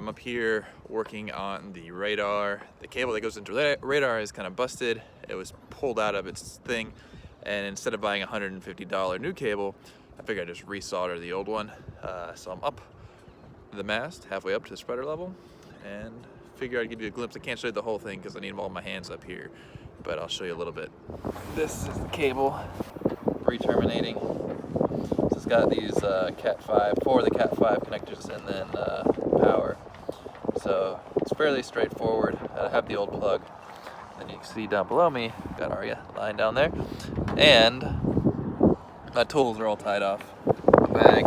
I'm up here working on the radar. The cable that goes into the radar is kind of busted. It was pulled out of its thing, and instead of buying a $150 new cable, I figured I'd just resolder the old one. So I'm up the mast, halfway up to the spreader level, and figure I'd give you a glimpse. I can't show you the whole thing because I need all my hands up here, but I'll show you a little bit. This is the cable re-terminating. So it's got these Cat 5, 4 of the Cat 5 connectors, and then power. So it's fairly straightforward. I have the old plug. And you can see down below me, got our line down there, and my tools are all tied off in the bag.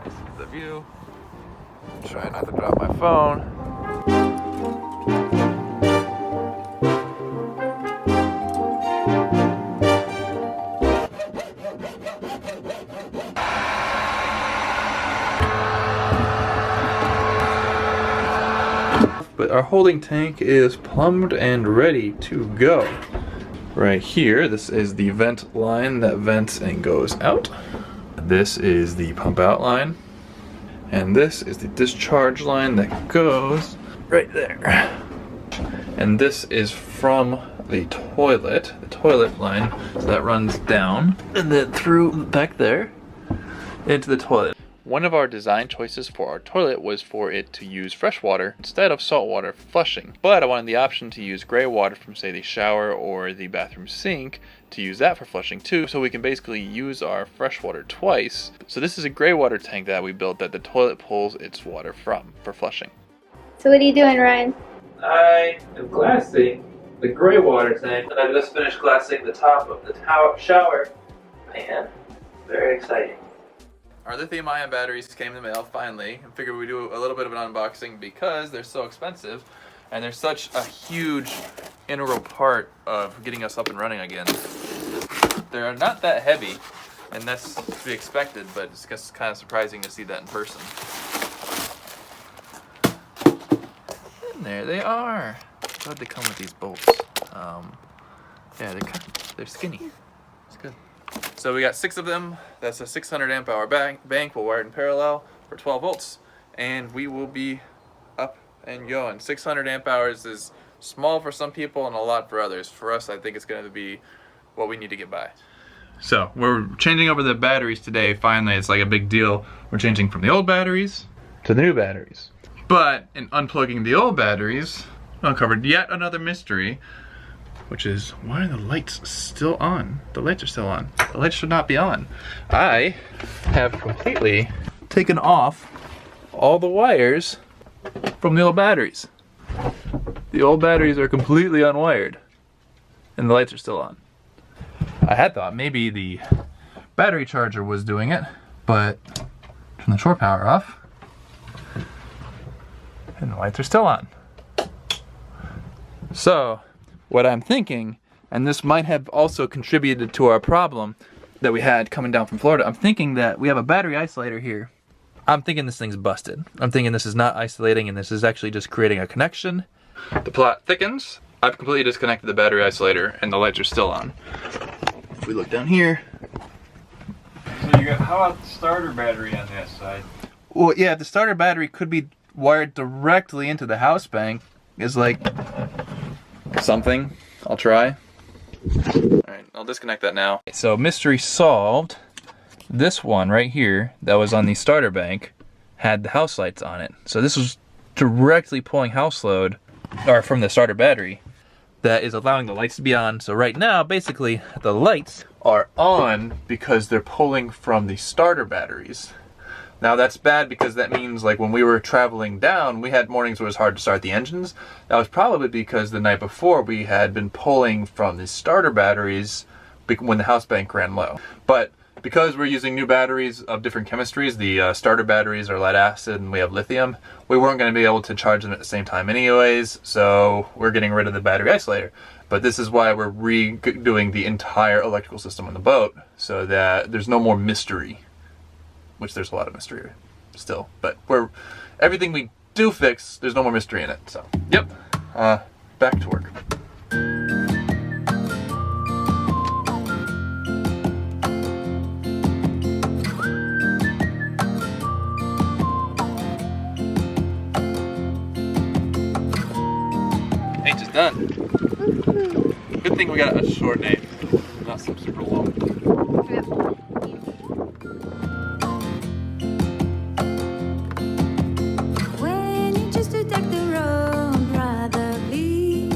This is the view. Try not to drop my phone. But our holding tank is plumbed and ready to go. Right here, this is the vent line that vents and goes out. This is the pump out line. And this is the discharge line that goes right there. And this is from the toilet line, so that runs down and then through back there into the toilet. One of our design choices for our toilet was for it to use fresh water instead of salt water for flushing. But I wanted the option to use gray water from, say, the shower or the bathroom sink to use that for flushing too, so we can basically use our fresh water twice. So this is a gray water tank that we built that the toilet pulls its water from for flushing. So what are you doing, Ryan? I am glassing the gray water tank, and I just finished glassing the top of the shower. Man, very exciting. Our lithium-ion batteries came in the mail finally. I figured we'd do a little bit of an unboxing because they're so expensive and they're such a huge integral part of getting us up and running again. They're not that heavy, and that's to be expected, but it's just kind of surprising to see that in person. And there they are. Glad they come with these bolts. Yeah, they're skinny. It's good. So we got 6 of them. That's a 600 amp hour bank. We'll wire it in parallel for 12 volts, and we will be up and going. 600 amp hours is small for some people and a lot for others. For us, I think it's going to be what we need to get by. So we're changing over the batteries today. Finally, it's like a big deal. We're changing from the old batteries to the new batteries. But in unplugging the old batteries, I uncovered yet another mystery, which is, why are the lights still on? The lights are still on. The lights should not be on. I have completely taken off all the wires from the old batteries. The old batteries are completely unwired, and the lights are still on. I had thought maybe the battery charger was doing it, but turn the shore power off, and the lights are still on. So, what I'm thinking, and this might have also contributed to our problem that we had coming down from Florida, I'm thinking that we have a battery isolator here. I'm thinking this thing's busted. I'm thinking this is not isolating and this is actually just creating a connection. The plot thickens. I've completely disconnected the battery isolator and the lights are still on. If we look down here. So you got, how about the starter battery on that side? Well, yeah, the starter battery could be wired directly into the house bank. Is like something. I'll try. Alright, I'll disconnect that now. So mystery solved. This one right here that was on the starter bank had the house lights on it. So this was directly pulling house load, or from the starter battery, that is allowing the lights to be on. So right now, basically, the lights are on because they're pulling from the starter batteries. Now that's bad because that means, like, when we were traveling down, we had mornings where it was hard to start the engines. That was probably because the night before we had been pulling from the starter batteries when the house bank ran low. But because we're using new batteries of different chemistries, the starter batteries are lead acid and we have lithium, we weren't going to be able to charge them at the same time anyways, so we're getting rid of the battery isolator. But this is why we're redoing the entire electrical system on the boat, so that there's no more mystery. Which there's a lot of mystery still, but everything we do fix, there's no more mystery in it. So, yep, back to work. bench is done. Good thing we got a short name, not some super long. When you choose to take the road, brother, please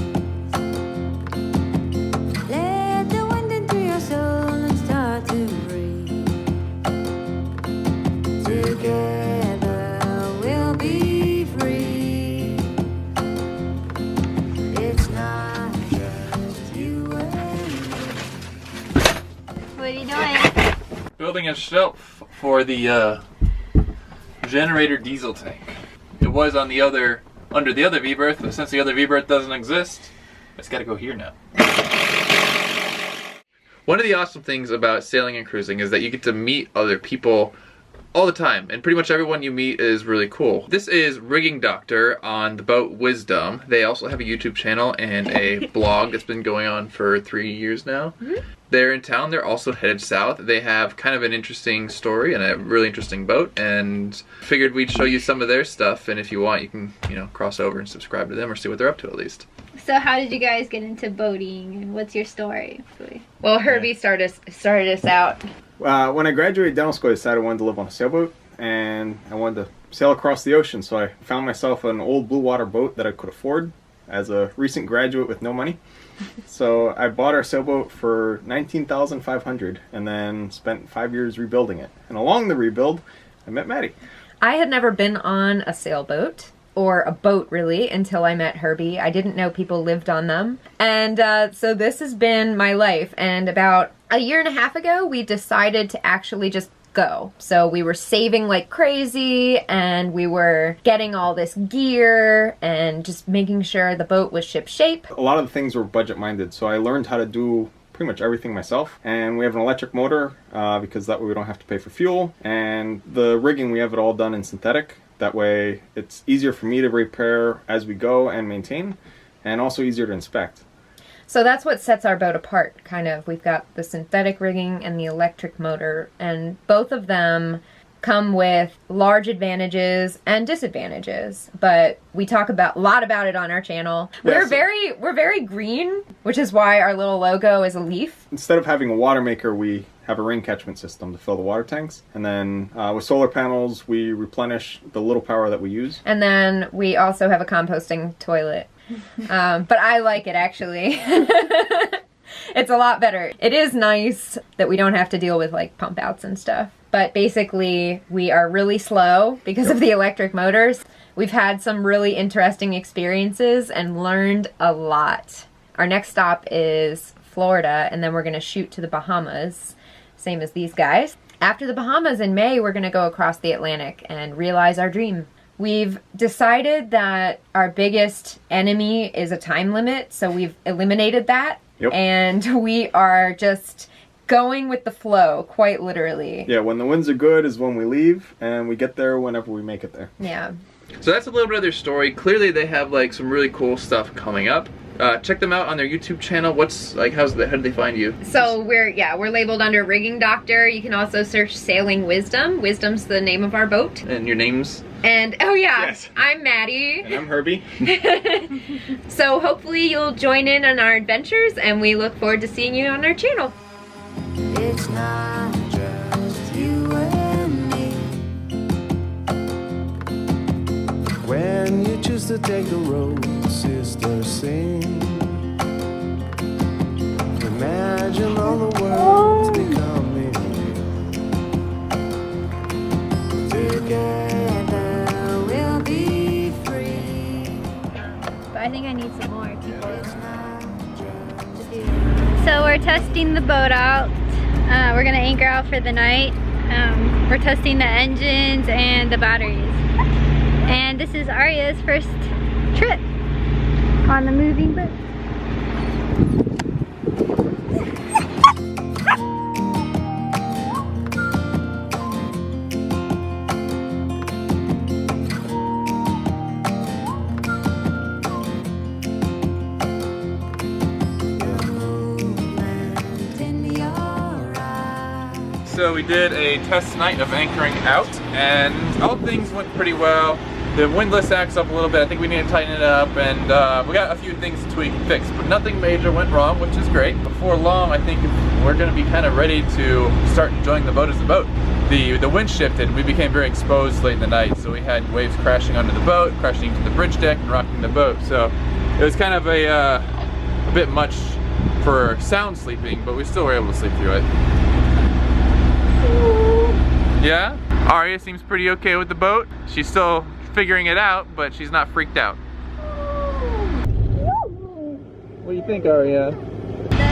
let the wind into your soul and start to breathe. Together we'll be free. It's not just you and me. What are you doing? Building a shelf for the generator diesel tank. It was on the other, under the other V-berth, but since the other V-berth doesn't exist, it's got to go here now. One of the awesome things about sailing and cruising is that you get to meet other people all the time, and pretty much everyone you meet is really cool. This is Rigging Doctor on the boat Wisdom. They also have a YouTube channel and a blog that's been going on for 3 years now. They're in town. They're also headed south. They have kind of an interesting story and a really interesting boat, and figured we'd show you some of their stuff, and if you want you can, you know, cross over and subscribe to them or see what they're up to at least. So how did you guys get into boating, and what's your story? Well, Herbie started us out. When I graduated dental school, I decided I wanted to live on a sailboat, and I wanted to sail across the ocean, so I found myself an old blue water boat that I could afford as a recent graduate with no money. So I bought our sailboat for $19,500 and then spent 5 years rebuilding it. And along the rebuild, I met Maddie. I had never been on a sailboat, or a boat really, until I met Herbie. I didn't know people lived on them. And so this has been my life. And about a year and a half ago, we decided to actually just go. So we were saving like crazy, and we were getting all this gear and just making sure the boat was ship shape. A lot of the things were budget minded, so I learned how to do pretty much everything myself. And we have an electric motor because that way we don't have to pay for fuel. And the rigging, we have it all done in synthetic. That way it's easier for me to repair as we go and maintain, and also easier to inspect. So that's what sets our boat apart, kind of. We've got the synthetic rigging and the electric motor, and both of them come with large advantages and disadvantages, but we talk a lot about it on our channel. Yeah, we're very green, which is why our little logo is a leaf. Instead of having a water maker, we have a rain catchment system to fill the water tanks, and then with solar panels we replenish the little power that we use. And then we also have a composting toilet. But I like it, actually. It's a lot better. It is nice that we don't have to deal with like pump outs and stuff. But basically we are really slow because of the electric motors. We've had some really interesting experiences and learned a lot. Our next stop is Florida, and then we're going to shoot to the Bahamas, same as these guys. After the Bahamas in May, we're going to go across the Atlantic and realize our dream. We've decided that our biggest enemy is a time limit, so we've eliminated that. Yep. And we are just going with the flow, quite literally. Yeah, when the winds are good is when we leave, and we get there whenever we make it there. Yeah. So that's a little bit of their story. Clearly they have like some really cool stuff coming up. Check them out on their YouTube channel. What's like, how did they find you? So we're labeled under Rigging Doctor. You can also search Sailing Wisdom. Wisdom's the name of our boat. And your names? And oh yeah, Yes. I'm Maddie. And I'm Herbie. So hopefully you'll join in on our adventures, and we look forward to seeing you on our channel. It's not just you and me. When you choose to take the road, sister, sing. Imagine all the words becoming real. Together we'll be free. But I think I need some more people It's not just to do. So we're testing the boat out. We're gonna anchor out for the night. We're testing the engines and the batteries. And this is Arya's first trip on the moving boat. So we did a test night of anchoring out, and all things went pretty well. The windlass acts up a little bit. I think we need to tighten it up, and we got a few things to tweak and fix, but nothing major went wrong, which is great. Before long, I think we're going to be kind of ready to start enjoying the boat as a boat. The wind shifted, and we became very exposed late in the night, so we had waves crashing onto the boat, crashing into the bridge deck, and rocking the boat. So it was kind of a bit much for sound sleeping, but we still were able to sleep through it. Yeah? Aria seems pretty okay with the boat. She's still figuring it out, but she's not freaked out. What do you think, Aria?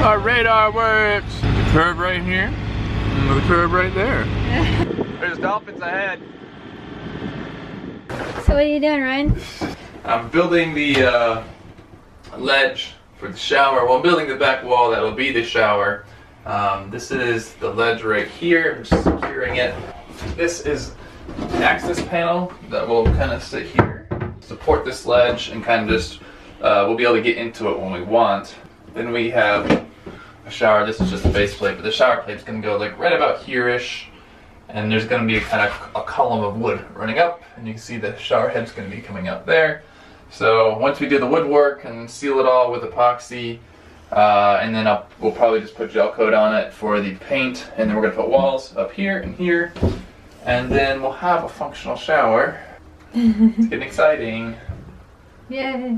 Our radar works! The curve right here, and the curve right there. There's dolphins ahead. So what are you doing, Ryan? I'm building the ledge for the shower. Well, I'm building the back wall that will be the shower. This is the ledge right here. I'm just securing it. This is an access panel that will kind of sit here, support this ledge, and kind of just, we'll be able to get into it when we want. Then we have a shower. This is just a base plate, but the shower plate's going to go like right about here-ish, and there's going to be a kind of a column of wood running up, and you can see the shower head's going to be coming out there. So once we do the woodwork and seal it all with epoxy, and then we'll probably just put gel coat on it for the paint, and then we're going to put walls up here and here, and then we'll have a functional shower. It's getting exciting. Yay.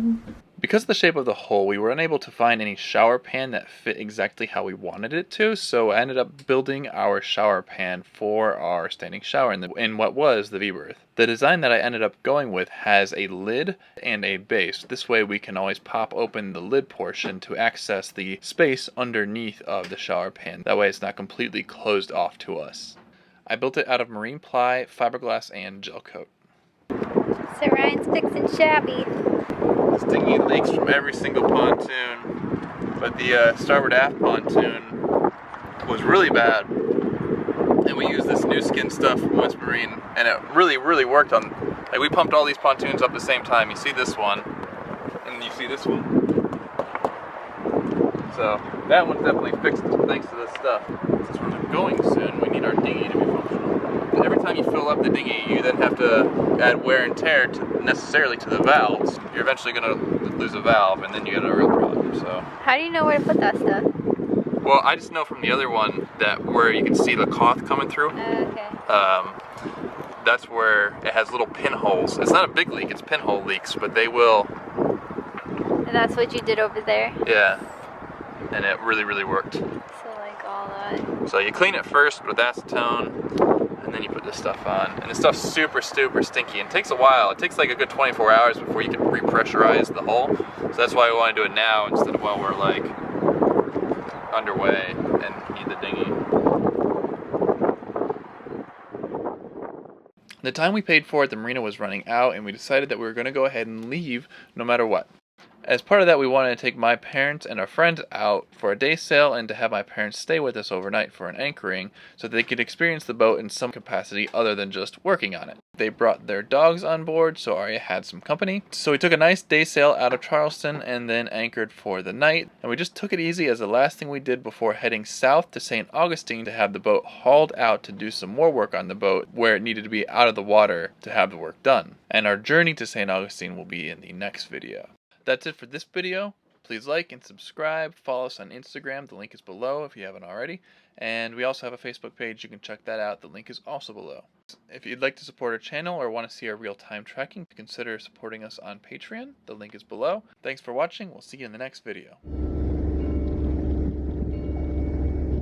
Because of the shape of the hole, we were unable to find any shower pan that fit exactly how we wanted it to, so I ended up building our shower pan for our standing shower in what was the V-berth. The design that I ended up going with has a lid and a base. This way we can always pop open the lid portion to access the space underneath of the shower pan. That way it's not completely closed off to us. I built it out of marine ply, fiberglass, and gel coat. So Ryan's fixing shabby. This dinghy leaks from every single pontoon, but the starboard aft pontoon was really bad, and we used this new skin stuff from West Marine, and it really worked on, like, we pumped all these pontoons up at the same time. You see this one, and you see this one. So that one's definitely fixed thanks to this stuff. Since we're going soon, we need our dinghy to be functional. Every time you fill up the dinghy, you then have to add wear and tear necessarily to the valves. You're eventually going to lose a valve, and then you get a real problem. So How do you know where to put that stuff? well, I just know from the other one that where you can see the cloth coming through. Okay. That's where it has little pinholes. It's not a big leak; it's pinhole leaks, but they will. And that's what you did over there? Yeah, and it really worked. So like all that. So you clean it first with acetone, and then you put this stuff on. And this stuff's super stinky, and it takes a while. It takes like a good 24 hours before you can repressurize the hull. So that's why we want to do it now instead of while we're like underway and need the dinghy. The time we paid for at the marina was running out, and we decided that we were going to go ahead and leave no matter what. As part of that, we wanted to take my parents and our friends out for a day sail and to have my parents stay with us overnight for an anchoring so that they could experience the boat in some capacity other than just working on it. They brought their dogs on board, so Aria had some company. So we took a nice day sail out of Charleston and then anchored for the night. And we just took it easy as the last thing we did before heading south to St. Augustine to have the boat hauled out to do some more work on the boat where it needed to be out of the water to have the work done. And our journey to St. Augustine will be in the next video. That's it for this video. Please like and subscribe. Follow us on Instagram. The link is below if you haven't already. And we also have a Facebook page. You can check that out. The link is also below. If you'd like to support our channel or want to see our real-time tracking, consider supporting us on Patreon. The link is below. Thanks for watching. We'll see you in the next video.